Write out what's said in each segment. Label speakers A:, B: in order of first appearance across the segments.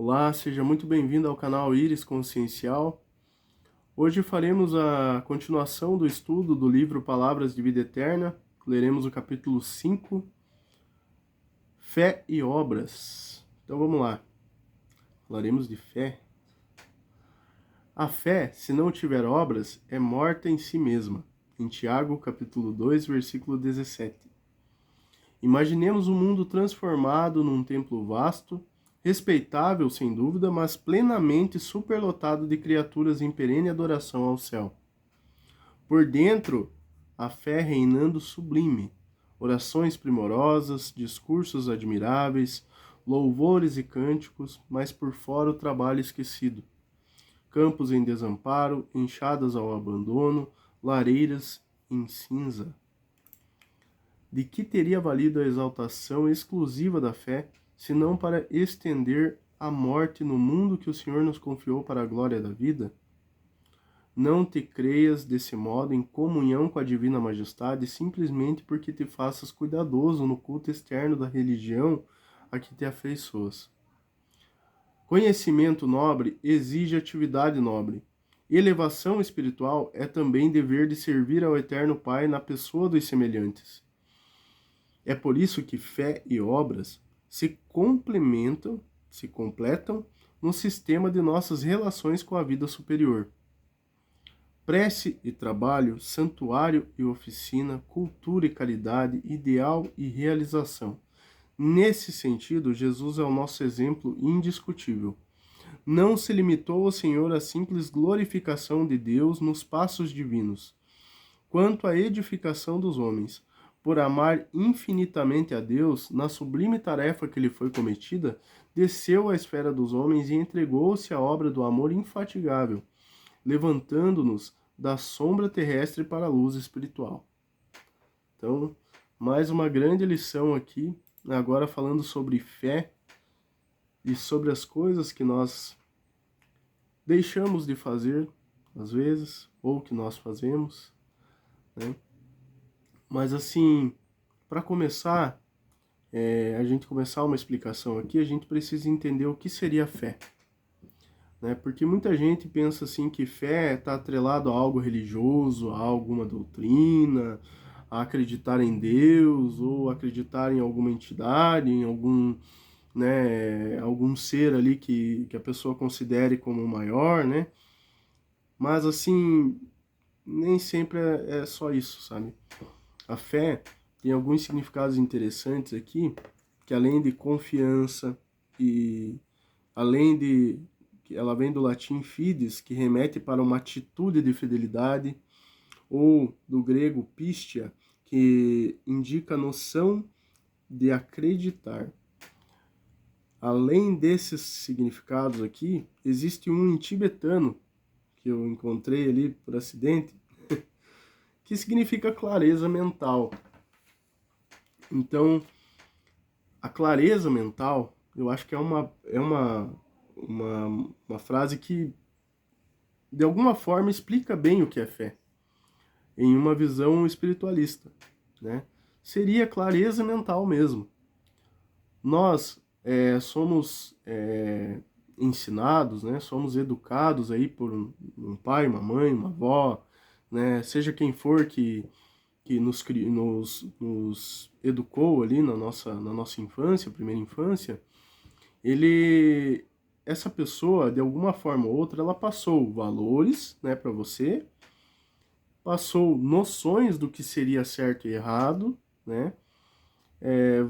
A: Olá, seja muito bem-vindo ao canal Íris Consciencial. Hoje faremos a continuação do estudo do livro Palavras de Vida Eterna. Leremos o capítulo 5, Fé e Obras. Então vamos lá. Falaremos de fé. A fé, se não tiver obras, é morta em si mesma. Em Tiago, capítulo 2, versículo 17. Imaginemos um mundo transformado num templo vasto, respeitável sem dúvida, mas plenamente superlotado de criaturas em perene adoração ao céu. Por dentro, a fé reinando sublime, orações primorosas, discursos admiráveis, louvores e cânticos, mas por fora o trabalho esquecido. Campos em desamparo, enxadas ao abandono, lareiras em cinza. De que teria valido a exaltação exclusiva da fé, senão para estender a morte no mundo que o Senhor nos confiou para a glória da vida? Não te creias desse modo em comunhão com a divina majestade, simplesmente porque te faças cuidadoso no culto externo da religião a que te afeiçoas. Conhecimento nobre exige atividade nobre. Elevação espiritual é também dever de servir ao Eterno Pai na pessoa dos semelhantes. É por isso que fé e obras se complementam, se completam no sistema de nossas relações com a vida superior. Prece e trabalho, santuário e oficina, cultura e caridade, ideal e realização. Nesse sentido, Jesus é o nosso exemplo indiscutível. Não se limitou o Senhor à simples glorificação de Deus nos passos divinos. Quanto à edificação dos homens, por amar infinitamente a Deus, na sublime tarefa que lhe foi cometida, desceu à esfera dos homens e entregou-se à obra do amor infatigável, levantando-nos da sombra terrestre para a luz espiritual. Então, mais uma grande lição aqui, agora falando sobre fé e sobre as coisas que nós deixamos de fazer, às vezes, ou que nós fazemos, né? Mas assim, para começar, a gente começar uma explicação aqui, a gente precisa entender o que seria fé. Né? Porque muita gente pensa assim que fé está atrelado a algo religioso, a alguma doutrina, a acreditar em Deus, ou acreditar em alguma entidade, em algum, né, algum ser ali que a pessoa considere como maior, né? Mas assim, nem sempre é só isso, sabe? A fé tem alguns significados interessantes aqui, que além de confiança e além de que ela vem do latim fides, que remete para uma atitude de fidelidade, ou do grego pistia, que indica a noção de acreditar. Além desses significados aqui, existe um em tibetano, que eu encontrei ali por acidente, que significa clareza mental. Então, a clareza mental, eu acho que é uma frase que, de alguma forma, explica bem o que é fé, em uma visão espiritualista, né? Seria clareza mental mesmo. Nós somos ensinados, né? Somos educados aí por um pai, uma mãe, uma avó, né? Seja quem for que nos educou ali na nossa infância, primeira infância, essa pessoa, de alguma forma ou outra, ela passou valores, né, para você, passou noções do que seria certo e errado, né?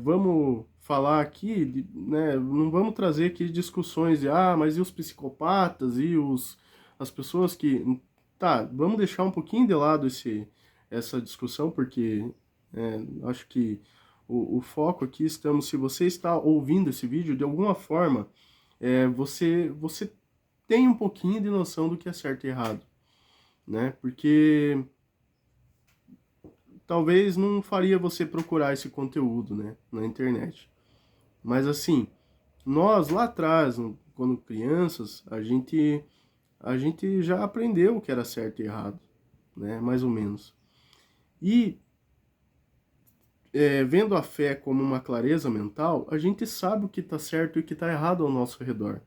A: Vamos falar aqui, né, não vamos trazer aqui discussões de, mas e os psicopatas e as pessoas que... Tá, vamos deixar um pouquinho de lado essa discussão, porque acho que o foco aqui estamos, se você está ouvindo esse vídeo, de alguma forma, você tem um pouquinho de noção do que é certo e errado, né? Porque talvez não faria você procurar esse conteúdo, né, na internet. Mas assim, nós lá atrás, quando crianças, a gente já aprendeu o que era certo e errado, né, mais ou menos. E vendo a fé como uma clareza mental, a gente sabe o que está certo e o que está errado ao nosso redor.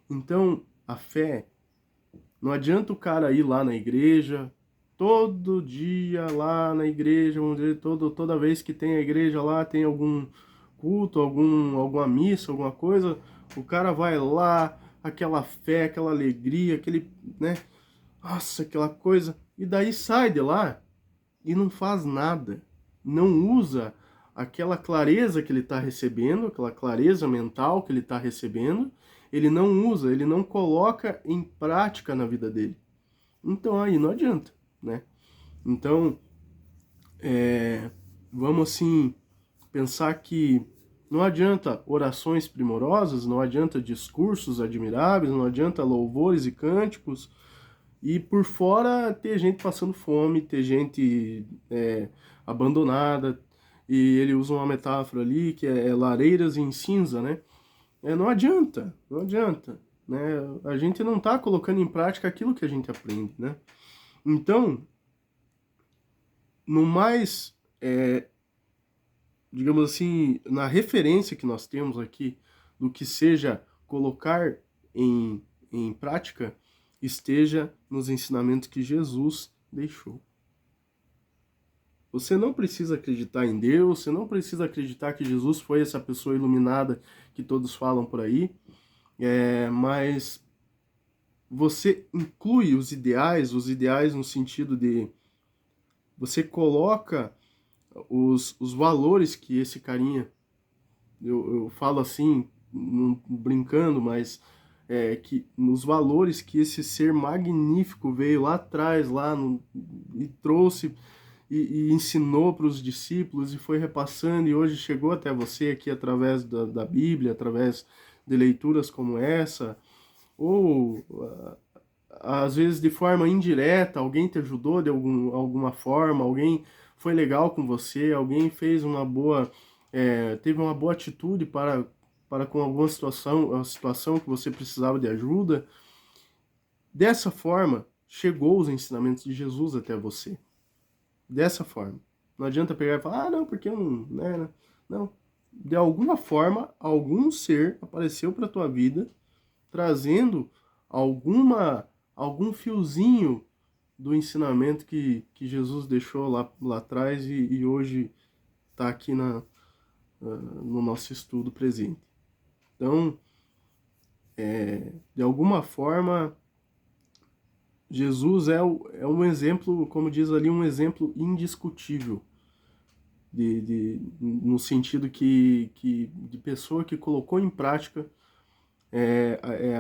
A: Então, a fé, não adianta o cara ir lá na igreja, todo dia lá na igreja, vamos dizer, toda vez que tem a igreja lá, tem algum culto, alguma missa, alguma coisa, o cara vai lá, aquela fé, aquela alegria, aquele, né? Nossa, aquela coisa. E daí sai de lá e não faz nada. Não usa aquela clareza que ele está recebendo, aquela clareza mental que ele está recebendo, ele não usa, ele não coloca em prática na vida dele. Então aí não adianta, né? Então, vamos assim pensar que não adianta orações primorosas, não adianta discursos admiráveis, não adianta louvores e cânticos, e por fora ter gente passando fome, ter gente abandonada, e ele usa uma metáfora ali que é lareiras em cinza, né? Não adianta, não adianta, né? A gente não está colocando em prática aquilo que a gente aprende, né? Então, no mais, digamos assim, na referência que nós temos aqui do que seja colocar em prática, esteja nos ensinamentos que Jesus deixou. Você não precisa acreditar em Deus, você não precisa acreditar que Jesus foi essa pessoa iluminada que todos falam por aí, mas você inclui os ideais no sentido de você coloca os valores que esse carinha, eu falo assim, brincando, mas que nos valores que esse ser magnífico veio lá atrás, e trouxe e ensinou para os discípulos e foi repassando e hoje chegou até você aqui através da Bíblia, através de leituras como essa, ou às vezes de forma indireta, alguém te ajudou de alguma forma, alguém foi legal com você, alguém fez teve uma boa atitude para com alguma situação, a situação que você precisava de ajuda. Dessa forma, chegou os ensinamentos de Jesus até você. Dessa forma. Não adianta pegar e falar, não, porque eu não, né? Não. De alguma forma, algum ser apareceu para tua vida, trazendo algum fiozinho do ensinamento que Jesus deixou lá atrás e hoje está aqui no nosso estudo presente. Então, de alguma forma, Jesus é um exemplo, como diz ali, um exemplo indiscutível, no sentido de pessoa que colocou em prática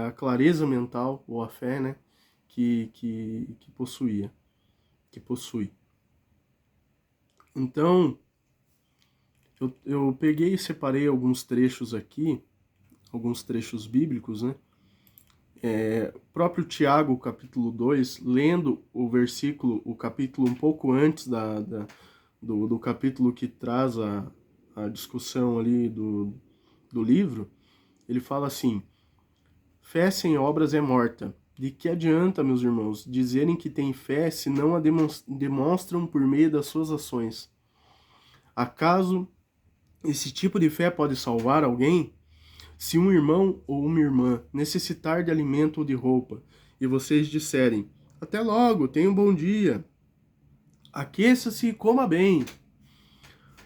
A: a clareza mental, ou a fé, né, que possui. Então, eu peguei e separei alguns trechos aqui, alguns trechos bíblicos, né? O próprio Tiago, capítulo 2, lendo o capítulo um pouco antes do capítulo que traz a discussão ali do livro, ele fala assim: fé sem obras é morta. De que adianta, meus irmãos, dizerem que têm fé se não a demonstram por meio das suas ações? Acaso esse tipo de fé pode salvar alguém? Se um irmão ou uma irmã necessitar de alimento ou de roupa, e vocês disserem, até logo, tenha um bom dia, aqueça-se e coma bem,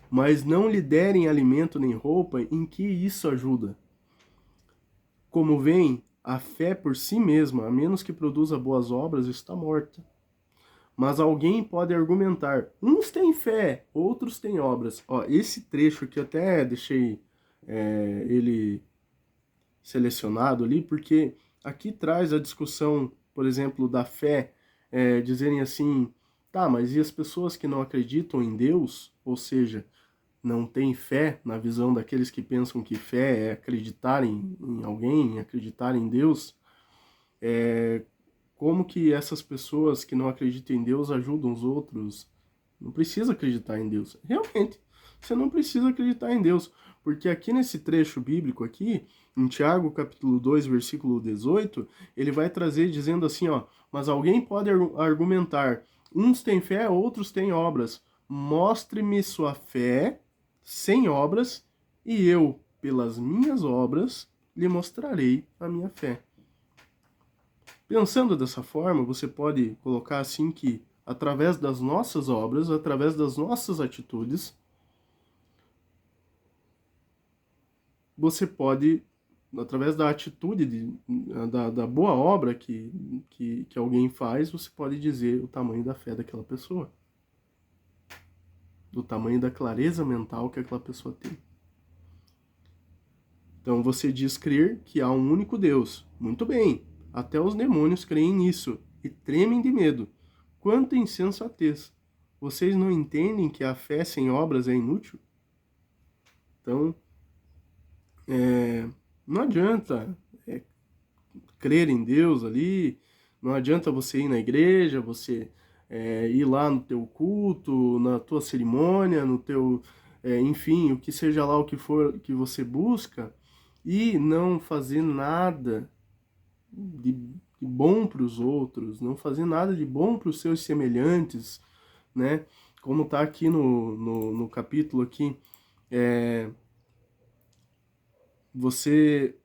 A: mas não lhe derem alimento nem roupa, em que isso ajuda? Como veem, a fé por si mesma, a menos que produza boas obras, está morta. Mas alguém pode argumentar, uns têm fé, outros têm obras. Ó, esse trecho aqui eu até deixei ele selecionado ali, porque aqui traz a discussão, por exemplo, da fé, dizerem assim, tá, mas e as pessoas que não acreditam em Deus, ou seja, não têm fé, na visão daqueles que pensam que fé é acreditar em alguém, acreditar em Deus, como que essas pessoas que não acreditam em Deus ajudam os outros? Não precisa acreditar em Deus. Realmente, você não precisa acreditar em Deus. Porque aqui nesse trecho bíblico aqui, em Tiago capítulo 2, versículo 18, ele vai trazer dizendo assim, ó, mas alguém pode argumentar, uns têm fé, outros têm obras. Mostre-me sua fé sem obras, e eu, pelas minhas obras, lhe mostrarei a minha fé. Pensando dessa forma, você pode colocar assim que, através das nossas obras, através das nossas atitudes, você pode, através da atitude, da boa obra que alguém faz, você pode dizer o tamanho da fé daquela pessoa, do tamanho da clareza mental que aquela pessoa tem. Então você diz crer que há um único Deus. Muito bem, até os demônios creem nisso e tremem de medo. Quanta insensatez! Vocês não entendem que a fé sem obras é inútil? Então, não adianta crer em Deus ali, não adianta você ir na igreja, você ir lá no teu culto, na tua cerimônia, no teu, enfim, o que seja lá o que for que você busca, e não fazer nada de bom para os outros, não fazer nada de bom para os seus semelhantes, né? Como está aqui no capítulo aqui, você,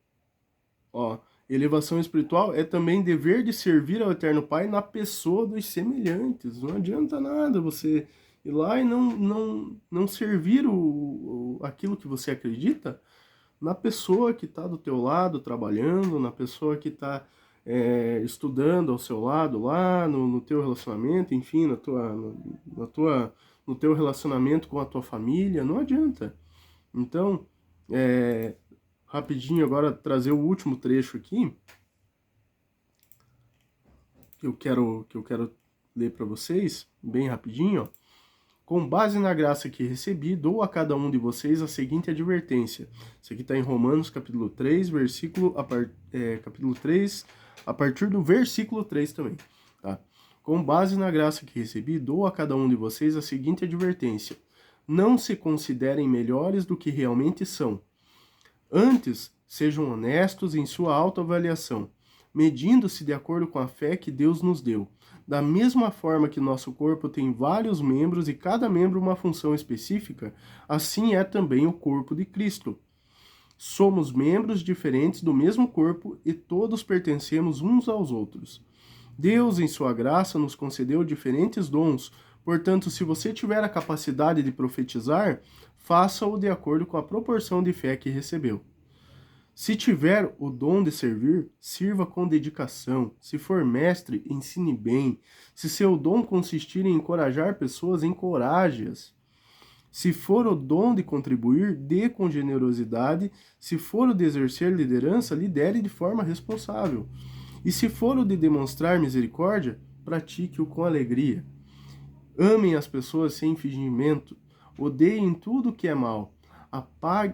A: ó, elevação espiritual é também dever de servir ao Eterno Pai na pessoa dos semelhantes. Não adianta nada você ir lá e não servir aquilo que você acredita na pessoa que está do teu lado trabalhando, na pessoa que está estudando ao seu lado lá, no teu relacionamento, enfim, no teu relacionamento com a tua família. Não adianta. Então, rapidinho agora trazer o último trecho aqui que eu quero ler para vocês, bem rapidinho, ó. Com base na graça que recebi, dou a cada um de vocês a seguinte advertência. Isso aqui está em Romanos, capítulo 3, capítulo 3, a partir do versículo 3 também. Tá? Com base na graça que recebi, dou a cada um de vocês a seguinte advertência. Não se considerem melhores do que realmente são. Antes, sejam honestos em sua autoavaliação, medindo-se de acordo com a fé que Deus nos deu. Da mesma forma que nosso corpo tem vários membros e cada membro uma função específica, assim é também o corpo de Cristo. Somos membros diferentes do mesmo corpo e todos pertencemos uns aos outros. Deus, em sua graça, nos concedeu diferentes dons. Portanto, se você tiver a capacidade de profetizar, faça-o de acordo com a proporção de fé que recebeu. Se tiver o dom de servir, sirva com dedicação. Se for mestre, ensine bem. Se seu dom consistir em encorajar pessoas, encoraje-as. Se for o dom de contribuir, dê com generosidade. Se for o de exercer liderança, lidere de forma responsável. E se for o de demonstrar misericórdia, pratique-o com alegria. Amem as pessoas sem fingimento. Odeiem tudo que é mal.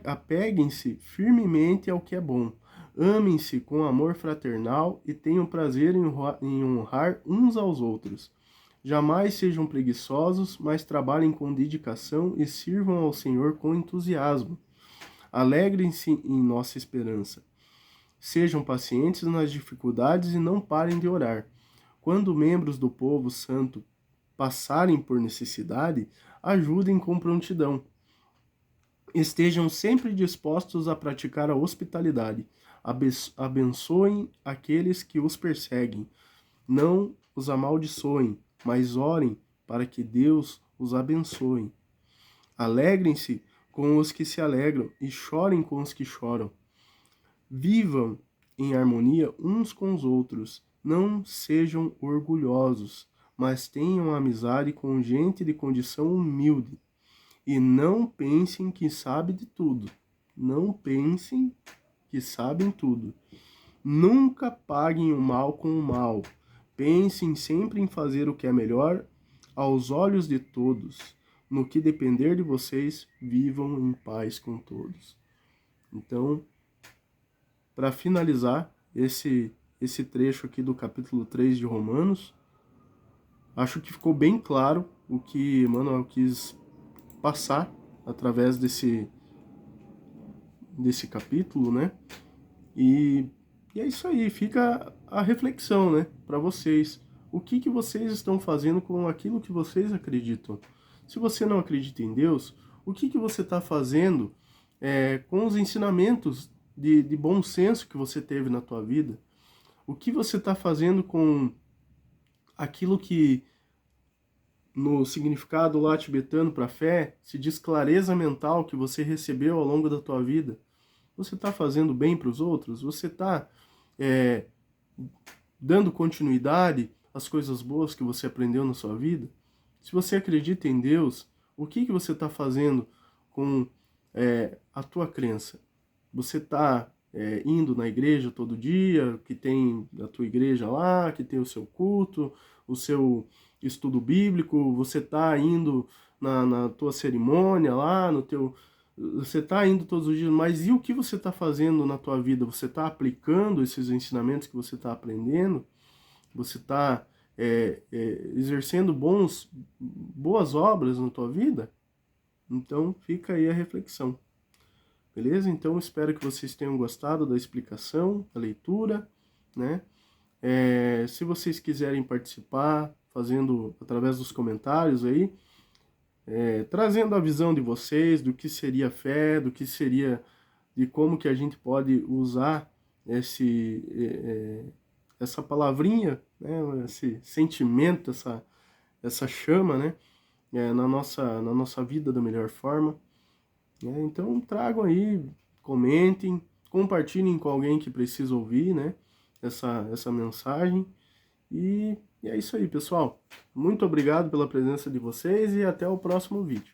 A: Apeguem-se firmemente ao que é bom. Amem-se com amor fraternal e tenham prazer em honrar uns aos outros. Jamais sejam preguiçosos, mas trabalhem com dedicação e sirvam ao Senhor com entusiasmo. Alegrem-se em nossa esperança. Sejam pacientes nas dificuldades e não parem de orar. Quando membros do povo santo passarem por necessidade, ajudem com prontidão. Estejam sempre dispostos a praticar a hospitalidade. Abençoem aqueles que os perseguem. Não os amaldiçoem, mas orem para que Deus os abençoe. Alegrem-se com os que se alegram e chorem com os que choram. Vivam em harmonia uns com os outros. Não sejam orgulhosos, mas tenham amizade com gente de condição humilde. E não pensem que sabem de tudo. Não pensem que sabem tudo. Nunca paguem o mal com o mal. Pensem sempre em fazer o que é melhor aos olhos de todos. No que depender de vocês, vivam em paz com todos. Então, para finalizar esse trecho aqui do capítulo 3 de Romanos, acho que ficou bem claro o que Emmanuel quis passar através desse capítulo, né? E é isso aí, fica a reflexão, né, para vocês. O que vocês estão fazendo com aquilo que vocês acreditam? Se você não acredita em Deus, o que você está fazendo com os ensinamentos de bom senso que você teve na tua vida? O que você está fazendo com aquilo que no significado lá tibetano para fé se diz clareza mental que você recebeu ao longo da tua vida? Você está fazendo bem para os outros? Você está dando continuidade às coisas boas que você aprendeu na sua vida? Se você acredita em Deus, o que você está fazendo com a tua crença? Você está indo na igreja todo dia, que tem a tua igreja lá, que tem o seu culto, o seu estudo bíblico, você está indo na tua cerimônia lá, no teu... Você está indo todos os dias, mas e o que você está fazendo na tua vida? Você está aplicando esses ensinamentos que você está aprendendo? Você está exercendo boas obras na tua vida? Então fica aí a reflexão. Beleza? Então espero que vocês tenham gostado da explicação, da leitura, né? Se vocês quiserem participar, fazendo através dos comentários aí, trazendo a visão de vocês do que seria fé, do que seria, de como que a gente pode usar essa palavrinha, né? Esse sentimento, essa chama, né? Na nossa vida da melhor forma. Então tragam aí, comentem, compartilhem com alguém que precisa ouvir, né, essa mensagem. E é isso aí, pessoal. Muito obrigado pela presença de vocês e até o próximo vídeo.